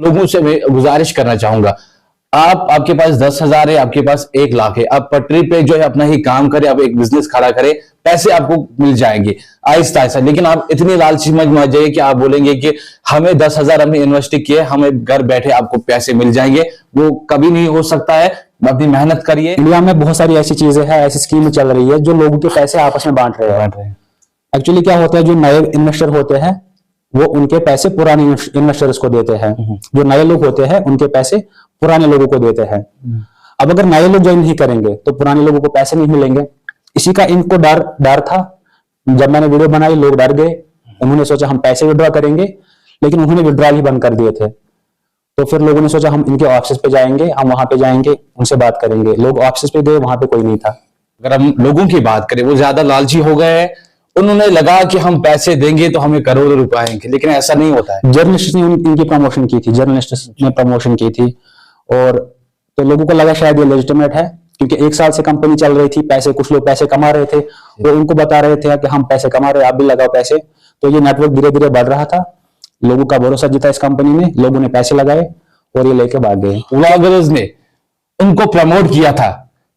लोगों से मैं गुजारिश करना चाहूंगा, आपके पास 10,000 है, आपके पास 1 लाख है, आप पटरी पे जो है अपना ही काम करें, आप एक बिजनेस खड़ा करें, पैसे आपको मिल जाएंगे आहिस्ता आहिस्ता। लेकिन आप इतनी लालची मत जाइए कि आप बोलेंगे कि हमें 10,000 हमने इन्वेस्ट किए, हमें घर बैठे आपको पैसे मिल जाएंगे। वो कभी नहीं हो सकता है। अपनी मेहनत करिए। इंडिया में बहुत सारी ऐसी चीजें हैं, ऐसी स्कीम चल रही है जो लोगों के पैसे आपस में बांट रहे हैं। एक्चुअली क्या होता है, जो नए इन्वेस्टर होते हैं वो उनके पैसे पुराने इन्वेस्टर्स को देते हैं, जो नए लोग होते हैं उनके पैसे पुराने लोगों को देते हैं। अब अगर नए लोग ज्वाइन नहीं करेंगे तो पुराने लोगों को पैसे नहीं मिलेंगे। इसी का इनको डर था। जब मैंने वीडियो बनाई लोग डर गए, उन्होंने सोचा हम पैसे विड्रॉ करेंगे, लेकिन उन्होंने विड्रॉल ही बंद कर दिए थे। तो फिर लोगों ने सोचा हम इनके ऑफिस पे जाएंगे, हम वहां पे जाएंगे, उनसे बात करेंगे। लोग ऑफिस पे गए, वहां पे कोई नहीं था। अगर हम लोगों की बात करें, वो ज्यादा लालची हो गए हैं। उन्होंने लगा कि हम पैसे देंगे तो हमें करोड़ों रुपए आएंगे, लेकिन ऐसा नहीं होता है। जर्नलिस्ट ने इनकी प्रमोशन की थी, जर्नलिस्ट ने प्रमोशन की थी, और तो लोगों को लगा शायद ये लेजिटिमेट है, क्योंकि 1 साल से कंपनी चल रही थी, पैसे कुछ लोग पैसे कमा रहे थे, वो उनको बता रहे थे कि हम पैसे कमा रहे हैं, आप भी लगाओ पैसे। तो ये नेटवर्क धीरे धीरे बढ़ रहा था, लोगों का भरोसा जीता इस कंपनी ने, लोगों ने पैसे लगाए और ये लेके भाग गए। व्लॉगर्स ने उनको प्रमोट किया था,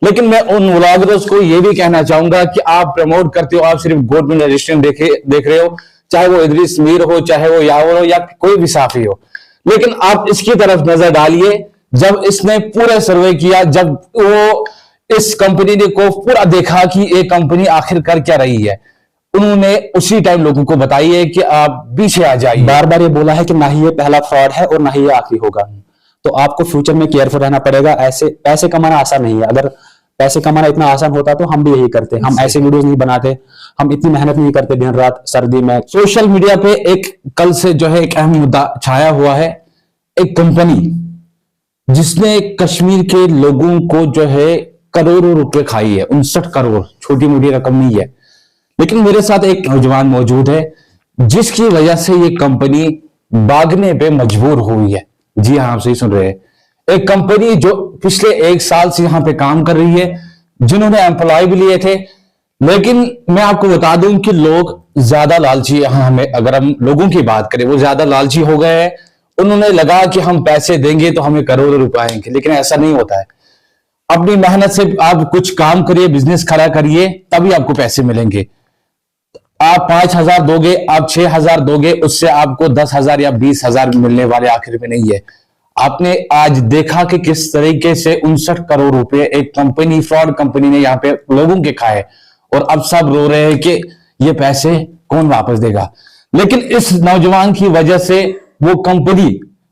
लेकिन मैं उन व्लॉगर्स को यह भी कहना चाहूंगा कि आप प्रमोट करते हो, आप सिर्फ गवर्नमेंट रजिस्ट्रेशन देख रहे हो, चाहे वो इदरीस मीर हो, चाहे वो यावर हो, या कोई भी साफी हो। लेकिन आप इसकी तरफ नजर डालिए, जब इसने पूरा सर्वे किया, जब वो इस कंपनी ने को पूरा देखा कि ये कंपनी आखिर कर क्या रही है, उन्होंने उसी टाइम लोगों को बताइए कि आप पीछे आ जाइए। बार बार ये बोला है कि ना ही ये पहला फ्रॉड है और ना ही ये आखिरी होगा। तो आपको फ्यूचर में केयरफुल रहना पड़ेगा। ऐसे पैसे कमाना आसान नहीं है। अगर पैसे कमाना इतना आसान होता तो हम भी यही करते। हम ऐसे वीडियोस नहीं बनाते, हम इतनी मेहनत नहीं करते दिन रात सर्दी में। सोशल मीडिया पे एक कल से जो है एक अहम मुद्दा छाया हुआ है। एक कंपनी जिसने कश्मीर के लोगों को जो है करोड़ों रुपए खाई है, 59 करोड़, छोटी मोटी रकम नहीं है। लेकिन मेरे साथ एक नौजवान मौजूद है जिसकी वजह से ये कंपनी भागने पे मजबूर हुई है। जी हाँ, आप सही सुन रहे हैं। एक कंपनी जो पिछले 1 साल से यहां पे काम कर रही है, जिन्होंने एम्प्लॉय भी लिए थे, लेकिन मैं आपको बता दूं कि लोग ज्यादा लालची, हमें अगर हम लोगों की बात करें, वो ज्यादा लालची हो गए हैं। उन्होंने लगा कि हम पैसे देंगे तो हमें करोड़ों रुपए आएंगे, लेकिन ऐसा नहीं होता है। अपनी मेहनत से आप कुछ काम करिए, बिजनेस खड़ा करिए, तभी आपको पैसे मिलेंगे। आप 5,000 दोगे, आप 6,000 दोगे, उससे आपको 10,000 या 20,000 मिलने वाले आखिर में नहीं है। आपने आज देखा कि किस तरीके से 59 करोड़ रुपए एक कंपनी, फ्रॉड कंपनी ने यहाँ पे लोगों के खाए, और अब सब रो रहे हैं कि ये पैसे कौन वापस देगा। लेकिन इस नौजवान की वजह से वो कंपनी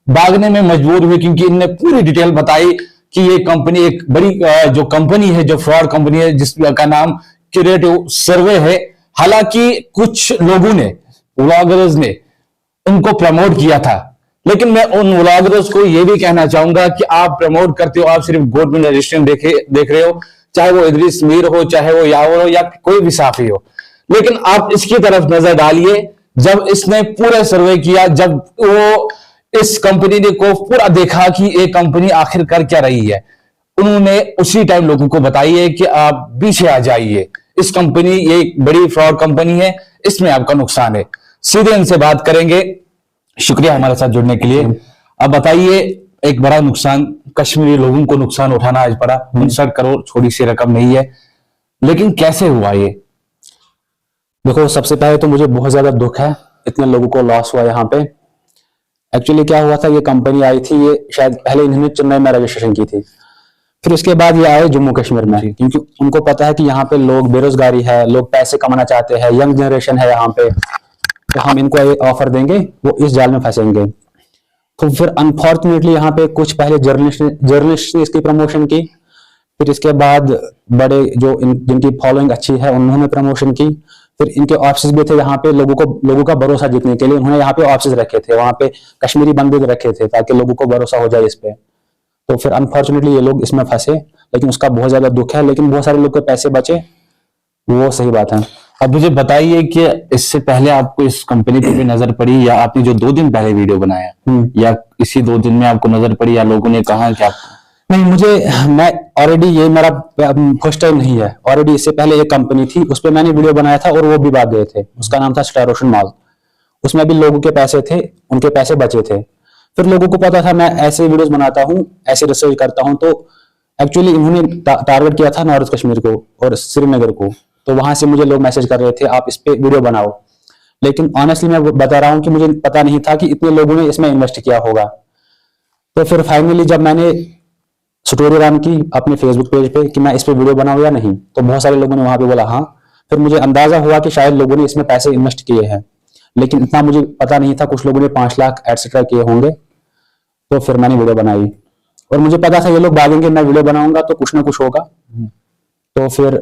भागने में मजबूर हुई, क्योंकि इनने पूरी डिटेल बताई कि ये कंपनी एक बड़ी जो कंपनी है, जो फ्रॉड कंपनी है, जिसका नाम क्यूरेटिव सर्वे है। हालांकि कुछ लोगों ने, व्लॉगर्स ने उनको प्रमोट किया था, लेकिन मैं उन व्लॉगर्स को यह भी कहना चाहूंगा कि आप प्रमोट करते हो, आप सिर्फ गवर्नमेंट रजिस्ट्रेशन देख रहे हो, चाहे वो इदरीस मीर हो, चाहे वो यावर हो, या कोई भी साफी हो। लेकिन आप इसकी तरफ नजर डालिए, जब इसने पूरा सर्वे किया, जब वो इस कंपनी ने को पूरा देखा कि ये कंपनी आखिर कर क्या रही है, उन्होंने उसी टाइम लोगों को बताइए कि आप पीछे आ जाइए। इस कंपनी, ये एक बड़ी फ्रॉड कंपनी है, इसमें आपका नुकसान है। सीधे इनसे बात करेंगे। शुक्रिया हमारे साथ जुड़ने के लिए। अब बताइए, एक बड़ा नुकसान कश्मीरी लोगों को नुकसान उठाना आज पड़ा। 59 करोड़ छोटी सी रकम नहीं है, लेकिन कैसे हुआ ये? देखो, सबसे पहले तो मुझे बहुत ज्यादा दुख है, इतने लोगों को लॉस हुआ यहाँ पे। एक्चुअली क्या हुआ था, ये कंपनी आई थी, ये शायद पहले इन्होंने चेन्नई में रजिस्ट्रेशन की थी, फिर उसके बाद ये आए जम्मू कश्मीर में, क्योंकि उनको पता है कि यहाँ पे लोग, बेरोजगारी है, लोग पैसे कमाना चाहते हैं, यंग जनरेशन है यहाँ पे, तो हम इनको ऑफर देंगे, वो इस जाल में फंसेंगे। तो फिर अनफॉर्चुनेटली यहाँ पे कुछ पहले जर्नलिस्ट ने इसकी प्रमोशन की, फिर इसके बाद बड़े जो जिनकी फॉलोइंग अच्छी है उन्होंने प्रमोशन की, फिर इनके ऑफिस भी थे यहाँ पे, लोगों का भरोसा जीतने के लिए उन्होंने यहाँ पे ऑफिस रखे थे, वहां पे कश्मीरी बंदे रखे थे ताकि लोगों को भरोसा हो जाए इस पे। तो फिर अनफॉर्चुनेटली ये लोग इसमें फंसे, लेकिन उसका बहुत ज्यादा दुख है, लेकिन बहुत सारे लोग के पैसे बचे, वो सही बात है। अब मुझे बताइए कि इससे पहले आपको इस कंपनी पे भी नजर पड़ी, या आपने जो 2 दिन पहले वीडियो बनाया, या इसी 2 दिन में आपको नजर पड़ी, या लोगों ने कहा कि आप? नहीं, मैं ऑलरेडी, ये मेरा फर्स्ट टाइम नहीं है। ऑलरेडी इससे पहले एक कंपनी थी, उस पर मैंने वीडियो बनाया था और वो भी भाग गए थे। उसका नाम था स्टार ओशन मॉल। उसमें भी लोगों के पैसे थे, उनके पैसे बचे थे। फिर लोगों को पता था मैं ऐसे वीडियोस बनाता हूँ, ऐसे रिसर्च करता हूँ, तो एक्चुअली इन्होंने टारगेट किया था नॉर्थ कश्मीर को और श्रीनगर को। तो वहां से मुझे लोग मैसेज कर रहे थे आप इस पे वीडियो बनाओ, लेकिन ऑनेस्टली मैं बता रहा हूँ कि मुझे पता नहीं था कि इतने लोगों ने इसमें इन्वेस्ट किया होगा। तो फिर फाइनली जब मैंने स्टोरी रन की अपने फेसबुक पेज पे कि मैं इस पे वीडियो बनाऊं या नहीं, तो बहुत सारे लोगों ने वहां पे बोला हाँ। फिर मुझे अंदाजा हुआ कि शायद लोगों ने इसमें पैसे इन्वेस्ट किए हैं, लेकिन इतना मुझे पता नहीं था। कुछ लोगों ने 5 लाख एटसेट्रा किए होंगे। तो फिर मैंने वीडियो बनाई और मुझे पता था ये लोग भागेंगे, मैं वीडियो बनाऊंगा तो कुछ ना कुछ होगा। तो फिर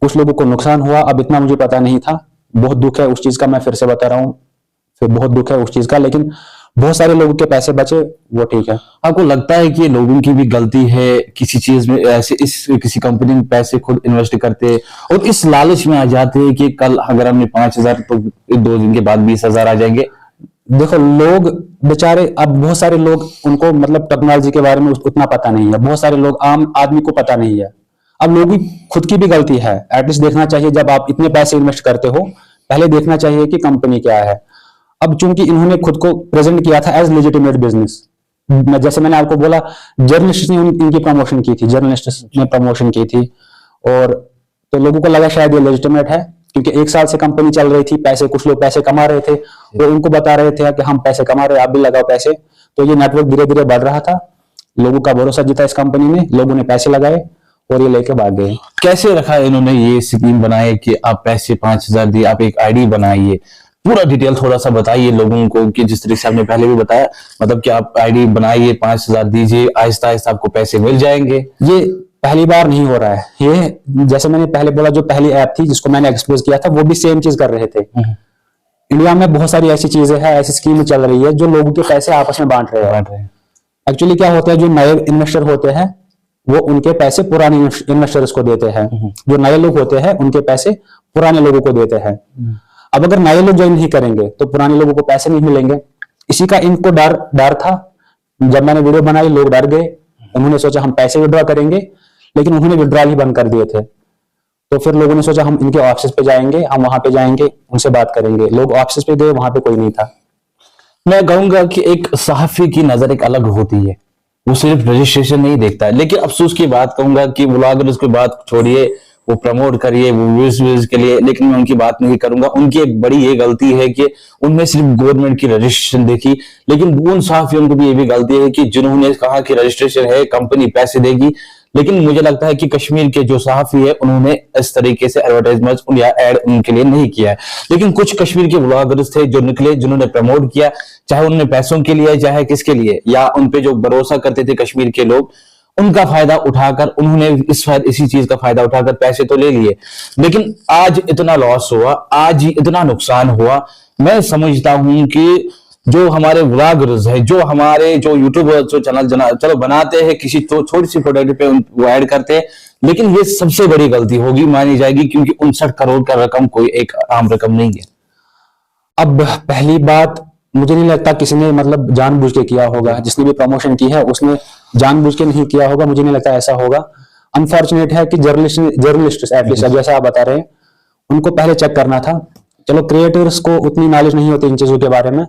कुछ लोगों को नुकसान हुआ, अब इतना मुझे पता नहीं था। बहुत दुख है उस चीज का, मैं फिर से बता रहा हूँ, फिर बहुत दुख है उस चीज का, लेकिन बहुत सारे लोगों के पैसे बचे, वो ठीक है। आपको लगता है कि लोगों की भी गलती है किसी चीज में, ऐसे इस किसी कंपनी में पैसे खुद इन्वेस्ट करते हैं और इस लालच में आ जाते हैं कि कल अगर हमने 5,000 तो 2 दिन के बाद 20,000 आ जाएंगे? देखो लोग बेचारे, अब बहुत सारे लोग उनको मतलब टेक्नोलॉजी के बारे में उतना पता नहीं है, बहुत सारे लोग आम आदमी को पता नहीं है। अब लोगों की खुद की भी गलती है, एटलीस्ट देखना चाहिए जब आप इतने पैसे इन्वेस्ट करते हो, पहले देखना चाहिए कि कंपनी क्या है। अब चूंकि इन्होंने खुद को प्रेजेंट किया था एज लेजिटिमेट बिजनेस, जैसे मैंने आपको बोला जर्नलिस्ट ने इनकी प्रमोशन की थी, जर्नलिस्ट ने प्रमोशन की थी, और तो लोगों को लगा शायद ये लेजिटिमेट है, क्योंकि 1 साल से कंपनी चल रही थी, पैसे कुछ लोग पैसे कमा रहे थे, वो उनको बता रहे थे कि हम पैसे कमा रहे हैं, आप भी लगाओ पैसे। तो ये नेटवर्क धीरे धीरे बढ़ रहा था, लोगों का भरोसा जीता इस कंपनी ने, लोगों ने पैसे लगाए और ये लेके भाग गए। कैसे रखा इन्होंने ये स्कीम बनाए कि आप पैसे 5,000 दिए, आप एक आईडी बनाइए? पूरा डिटेल थोड़ा सा बताइए लोगों को कि जिस तरीके से आपने पहले भी बताया, मतलब कि आप आईडी बनाइए, 5,000 दीजिए, आहिस्ता आहिस्ता आपको पैसे मिल जाएंगे। ये पहली बार नहीं हो रहा है, ये जैसे मैंने पहले बोला जो पहली ऐप थी जिसको मैंने एक्सपोज किया था, वो भी सेम चीज कर रहे थे। इंडिया में बहुत सारी ऐसी चीजें हैं, ऐसी स्कीम चल रही है जो लोगों के पैसे आपस में बांट रहे हैं। एक्चुअली क्या होता है, जो नए इन्वेस्टर होते हैं वो उनके पैसे पुराने इन्वेस्टर्स को देते हैं, जो नए लोग होते हैं उनके पैसे पुराने लोगों को देते हैं। अब अगर नए लोग ज्वाइन नहीं करेंगे तो पुराने लोगों को पैसे नहीं मिलेंगे। इसी का इनको डर था। जब मैंने वीडियो बनाई लोग डर गए, उन्होंने सोचा हम पैसे विड्रॉ करेंगे, लेकिन उन्होंने विड्रॉल ही बंद कर दिए थे। तो फिर लोगों ने सोचा हम इनके ऑफिस पे जाएंगे, हम वहां पे जाएंगे, उनसे बात करेंगे। लोग ऑफिस पे गए, वहां पे कोई नहीं था। मैं कहूंगा कि एक सहाफी की नजर एक अलग होती है, वो सिर्फ रजिस्ट्रेशन नहीं देखता है। लेकिन अफसोस की बात कहूंगा कि व्लॉगर उसकी बात छोड़िए, वो प्रमोट करिए वो व्यूज के लिए, लेकिन मैं उनकी बात नहीं करूंगा। उनकी एक बड़ी ये गलती है कि उनमें सिर्फ गवर्नमेंट की रजिस्ट्रेशन देखी, लेकिन उन सहाफियों को भी ये भी गलती है कि जिन्होंने कहा कि रजिस्ट्रेशन है, कंपनी पैसे देगी, लेकिन मुझे लगता है कि कश्मीर के जो सहाफी है उन्होंने इस तरीके से एडवर्टाइजमेंट या एड उनके लिए नहीं किया है। लेकिन कुछ कश्मीर के व्लॉगर्स थे जो निकले, जिन्होंने प्रमोट किया, चाहे उन्होंने पैसों के लिए चाहे किसके लिए, या उन पे जो भरोसा करते थे कश्मीर के लोग, उनका फायदा उठाकर उन्होंने इसी चीज का फायदा उठाकर पैसे तो ले लिए। लेकिन आज इतना लॉस हुआ, आज इतना नुकसान हुआ। मैं समझता हूं कि जो हमारे व्लॉगर्स है, जो हमारे जो यूट्यूबर जो चैनल चलो बनाते हैं, किसी तो छोटी सी प्रोडक्ट पे वो ऐड करते हैं, लेकिन ये सबसे बड़ी गलती होगी मानी जाएगी, क्योंकि 59 करोड़ का रकम कोई एक आम रकम नहीं है। अब पहली बात, मुझे नहीं लगता किसी ने मतलब जानबूझ के किया होगा, जिसने भी प्रमोशन की है उसने जानबूझ के नहीं किया होगा, मुझे नहीं लगता ऐसा होगा। अनफॉर्चुनेट है कि जर्नलिस्ट एटलीस्ट जैसा आप बता रहे हैं, उनको पहले चेक करना था। चलो क्रिएटर्स को उतनी नॉलेज नहीं होती इन चीजों के बारे में,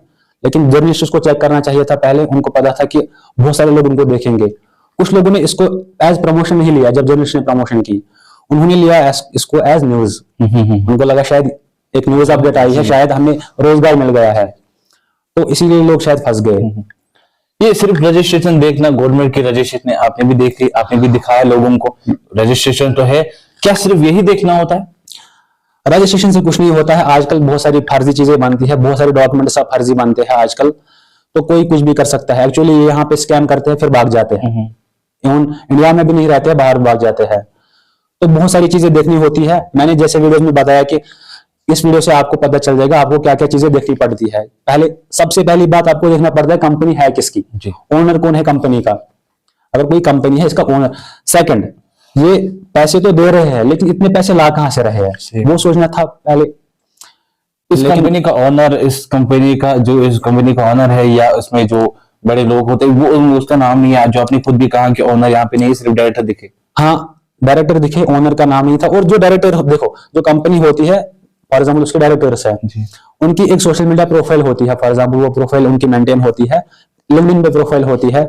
लेकिन जर्नलिस्ट को चेक करना चाहिए था पहले। उनको पता था कि बहुत सारे लोग उनको देखेंगे। कुछ लोगों ने इसको एज प्रमोशन नहीं लिया, जब जर्नलिस्ट ने प्रमोशन की उन्होंने लिया इसको एज न्यूज। उनको लगा शायद एक न्यूज अपडेट आई है, शायद हमें रोजगार मिल गया है, तो इसीलिए लोग शायद फंस गए। ये सिर्फ रजिस्ट्रेशन देखना, गवर्नमेंट की रजिस्ट्रेशन आपने भी देखी, आपने भी दिखाया लोगों को, रजिस्ट्रेशन तो है, क्या सिर्फ यही देखना होता है? रजिस्ट्रेशन से कुछ नहीं होता है। आजकल बहुत सारी फर्जी चीजें बनती है, बहुत सारे डॉक्यूमेंट सब फर्जी बनते हैं आजकल, तो कोई कुछ भी कर सकता है। एक्चुअली ये यहाँ पे स्कैम करते हैं फिर भाग जाते हैं, इंडिया में भी नहीं रहते, बाहर भाग जाते हैं। तो बहुत सारी चीजें देखनी होती है। मैंने जैसे वीडियो में बताया कि इस वीडियो से आपको पता चल जाएगा आपको क्या क्या चीजें देखनी पड़ती है। पहले सबसे पहली बात आपको देखना पड़ता है कंपनी है किसकी, ओनर कौन है कंपनी का, अगर कोई कंपनी है इसका ओनर। सेकंड, ये पैसे तो दे रहे हैं लेकिन इतने पैसे ला कहां से रहे हैं, वो सोचना था पहले। इस कंपनी का ओनर, इस कंपनी का जो इस कंपनी का ओनर है या उसमें जो बड़े लोग होते हैं वो उसका नाम नहीं है, जो आपने खुद भी कहा कि ओनर यहाँ पे नहीं, सिर्फ डायरेक्टर दिखे। हाँ डायरेक्टर दिखे, ओनर का नाम नहीं था। और जो डायरेक्टर देखो, जो कंपनी होती है फॉर एग्जाम्पल उसके डायरेक्टर्स है, उनकी एक सोशल मीडिया प्रोफाइल होती है, फॉर एग्जाम्पल वो प्रोफाइल उनकी मेंटेन होती है, लिंक्डइन पे प्रोफाइल होती है,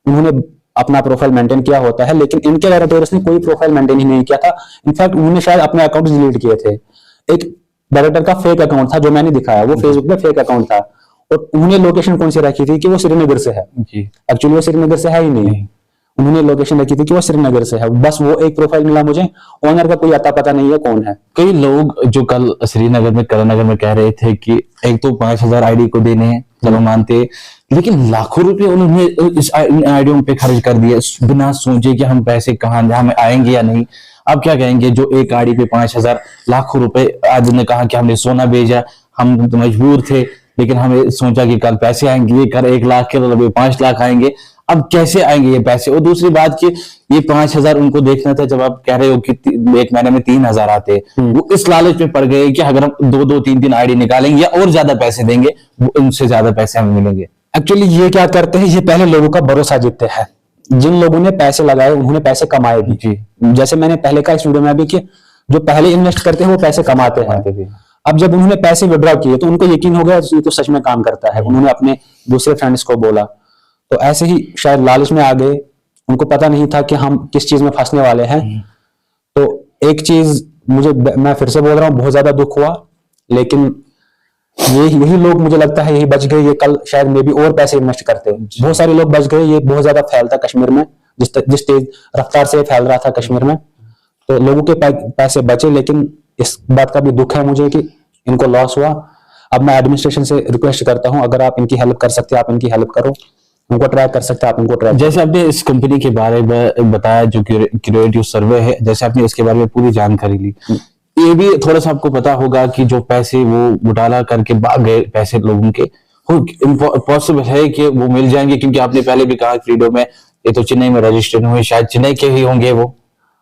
उन्होंने अपना प्रोफाइल मेंटेन किया होता है, लेकिन इनके डायरेक्टर्स ने कोई प्रोफाइल मेंटेन ही नहीं किया था। इनफैक्ट उन्होंने शायद अपने अकाउंट डिलीट किए थे। एक डायरेक्टर का फेक अकाउंट था जो मैंने दिखाया, वो फेसबुक पे फेक अकाउंट था, और उन्होंने लोकेशन कौन सी रखी थी कि वो श्रीनगर से है। एक्चुअली वो श्रीनगर से है ही नहीं, उन्होंने लोकेशन रखी थी कि वो श्रीनगर से है। बस वो एक प्रोफाइल मिला मुझे, ओनर का कोई अता पता नहीं है कौन है। कई लोग जो कल श्रीनगर में करण में कह रहे थे कि एक तो 5,000 आईडी को देने हैं, चलो मानते, लेकिन लाखों रुपए उन्होंने इस आईडियों पे खर्च कर दिए बिना सोचे कि हम पैसे कहाँ हमें आएंगे या नहीं। अब क्या कहेंगे जो एक आईडी पे 5,000 लाखों रुपए, आज ने कहा कि हमने सोना भेजा, हम तो मजबूर थे, लेकिन हमें सोचा कि कल पैसे आएंगे, ये कर 1 लाख के तो 5 लाख आएंगे, अब कैसे आएंगे ये पैसे। और दूसरी बात कि ये 5,000 उनको देखना था, जब आप कह रहे हो कि एक महीने में 3,000 आते, वो इस लालच में पड़ गए कि अगर हम 2-2, 3-3 आईडी निकालेंगे या और ज्यादा पैसे देंगे, वो उनसे ज्यादा पैसे हमें मिलेंगे। एक्चुअली ये क्या करते हैं, ये पहले लोगों का भरोसा जीतते हैं। जिन लोगों ने पैसे लगाए उन्होंने पैसे कमाए भी। जैसे मैंने पहले का इस वीडियो में भी कि जो पहले इन्वेस्ट करते हैं वो पैसे कमाते हैं। अब जब उन्होंने पैसे विड्रॉ किए तो उनको यकीन हो गया ये तो सच में काम करता है। उन्होंने अपने दूसरे फ्रेंड्स को बोला, तो ऐसे ही शायद लालच में आ गए, उनको पता नहीं था कि हम किस चीज में फंसने वाले हैं। तो एक चीज मैं फिर से बोल रहा हूँ, बहुत ज्यादा दुख हुआ, लेकिन यही लोग मुझे लगता है यही बच गए। ये कल शायद मे भी और पैसे इन्वेस्ट करते, बहुत सारे लोग बच गए। ये बहुत ज्यादा फैलता कश्मीर में, जिस तेज रफ्तार से फैल रहा था कश्मीर में, तो लोगों के पैसे बचे। लेकिन इस बात का भी दुख है मुझे कि इनको लॉस हुआ। अब मैं एडमिनिस्ट्रेशन से रिक्वेस्ट करता हूं, अगर आप इनकी हेल्प कर सकते हैं आप इनकी हेल्प करो, उनको ट्रैक कर सकते हैं आप उनको ट्रैक। जैसे आपने इस कंपनी के बारे में बताया जो क्रिएटिव सर्वे है, जैसे आपने इसके बारे में पूरी जानकारी ली, ये भी थोड़ा सा आपको पता होगा कि जो पैसे वो घोटाला करके भाग गए पैसे लोगों के, पॉसिबल है कि वो मिल जाएंगे? क्योंकि आपने पहले भी कहा वीडियो में ये तो चेन्नई में रजिस्ट्रेशन हुए, शायद चेन्नई के ही होंगे वो।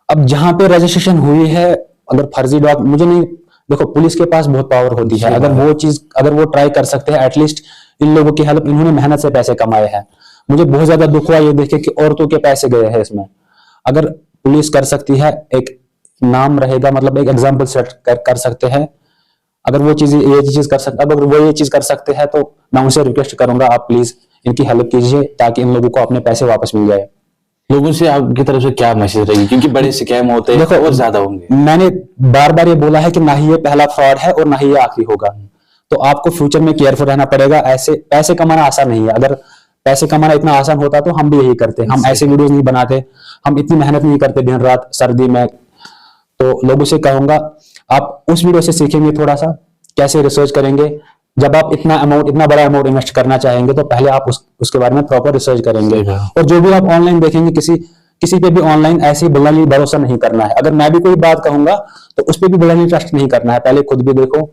अब जहां पे रजिस्ट्रेशन हुई है, अगर फर्जी डॉक्यूमेंट, मुझे नहीं, देखो पुलिस के पास बहुत पावर होती है, अगर वो ट्राई कर सकते हैं, एटलीस्ट इन लोगों की हेल्प, इन्होंने मेहनत से पैसे कमाए हैं। मुझे बहुत ज्यादा दुख हुआ ये देख के कि औरतों के पैसे गए हैं इसमें। अगर पुलिस कर सकती है, एक नाम रहेगा, मतलब एक एग्जाम्पल सेट कर सकते हैं। अगर वो चीज ये चीज कर सकते, अगर वो ये चीज कर सकते हैं तो मैं उनसे रिक्वेस्ट करूंगा आप प्लीज इनकी हेल्प कीजिए, ताकि इन लोगों को अपने पैसे वापस मिल जाए। लोगों से आपकी तरफ से क्या मैसेज रहेगी, क्योंकि बड़े स्कैम होते हैं, देखो और ज्यादा होंगे। मैंने बार बार ये बोला है कि ना ही ये पहला फ्रॉड है और ना ही ये आखिरी होगा, तो आपको फ्यूचर में केयरफुल रहना पड़ेगा। ऐसे पैसे कमाना आसान नहीं है, अगर पैसे कमाना इतना आसान होता तो हम भी यही करते, हम ऐसे वीडियोस नहीं बनाते, हम इतनी मेहनत नहीं करते दिन रात सर्दी में। तो लोगों से कहूंगा आप उस वीडियो से सीखेंगे थोड़ा सा कैसे रिसर्च करेंगे। जब आप इतना बड़ा अमाउंट इन्वेस्ट करना चाहेंगे तो पहले आप उसके बारे में प्रॉपर रिसर्च करेंगे। और जो भी आप ऑनलाइन देखेंगे, किसी पे भी ऑनलाइन ऐसे ब्लाइंडली भरोसा नहीं करना है। अगर मैं भी कोई बात कहूंगा तो उस पर भी ब्लाइंडली ट्रस्ट नहीं करना है, पहले खुद भी देखो,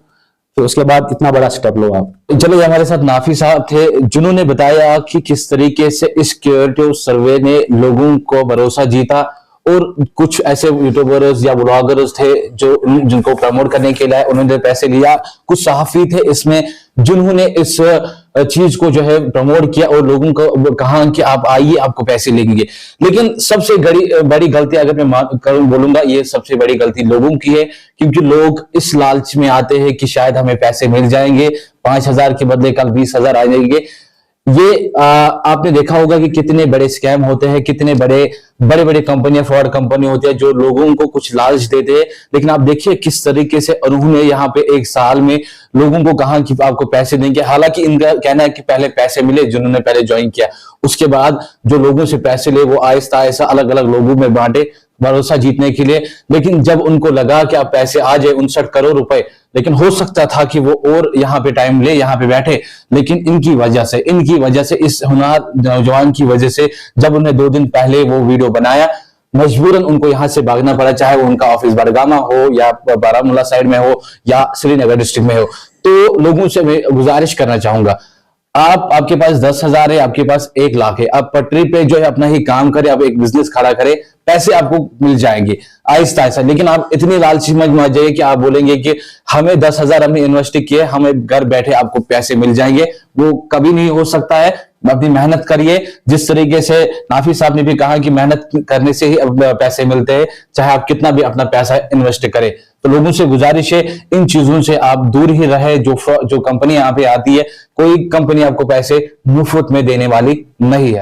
तो उसके बाद इतना बड़ा स्टेप लो आप। चलो, हमारे साथ नाफी साहब थे जिन्होंने बताया कि किस तरीके से इस क्रिएटिव सर्वे ने लोगों को भरोसा जीता, और कुछ ऐसे यूट्यूबर्स या ब्लॉगर्स थे जिनको प्रमोट करने के लिए उन्होंने पैसे लिया, कुछ सहाफी थे इसमें जिन्होंने इस चीज को जो है प्रमोट किया और लोगों को कहा कि आप आइए आपको पैसे लेंगे। लेकिन सबसे बड़ी गलती अगर मैं बोलूंगा, ये सबसे बड़ी गलती लोगों की है, क्योंकि लोग इस लालच में आते हैं कि शायद हमें पैसे मिल जाएंगे, 5,000 के बदले कल 20,000 आ जाएंगे। ये आपने देखा होगा कि कितने बड़े स्कैम होते हैं, कितने बड़े कंपनियां, फ्रॉड कंपनी होती है जो लोगों को कुछ लालच देते हैं। लेकिन आप देखिए किस तरीके से उन्होंने यहाँ पे 1 साल में लोगों को कहा कि आपको पैसे देंगे। हालांकि इनका कहना है कि पहले पैसे मिले जिन्होंने पहले ज्वाइन किया, उसके बाद जो लोगों से पैसे ले वो आहिस्ता आहिस्ता अलग अलग लोगों में बांटे भरोसा जीतने के लिए। लेकिन जब उनको लगा कि आप पैसे आ जाए 59 करोड़ रुपए, लेकिन हो सकता था कि वो और यहाँ पे टाइम ले, यहाँ पे बैठे, लेकिन इनकी वजह से इस होनहार नौजवान की वजह से जब उन्हें 2 दिन पहले वो वीडियो बनाया, मजबूरन उनको यहाँ से भागना पड़ा, चाहे वो उनका ऑफिस बड़गामा हो या बारामूला साइड में हो या श्रीनगर डिस्ट्रिक्ट में हो। तो लोगों से मैं गुजारिश करना चाहूंगा, आपके पास 10,000 है, आपके पास 1 लाख है, आप पटरी पे जो है अपना ही काम करें, आप एक बिजनेस खड़ा करें, पैसे आपको मिल जाएंगे आहिस्ता आहिस्ता। लेकिन आप इतनी लालची मत जाइए कि आप बोलेंगे कि हमें 10,000 हमने इन्वेस्ट किए, हमें घर बैठे आपको पैसे मिल जाएंगे। वो कभी नहीं हो सकता है। अपनी मेहनत करिए, जिस तरीके से नाफी साहब ने भी कहा कि मेहनत करने से ही पैसे मिलते हैं, चाहे आप कितना भी अपना पैसा इन्वेस्ट करें। तो लोगों से गुजारिश है, इन चीजों से आप दूर ही रहे। जो कंपनी यहाँ पे आती है, कोई कंपनी आपको पैसे मुफ्त में देने वाली नहीं है।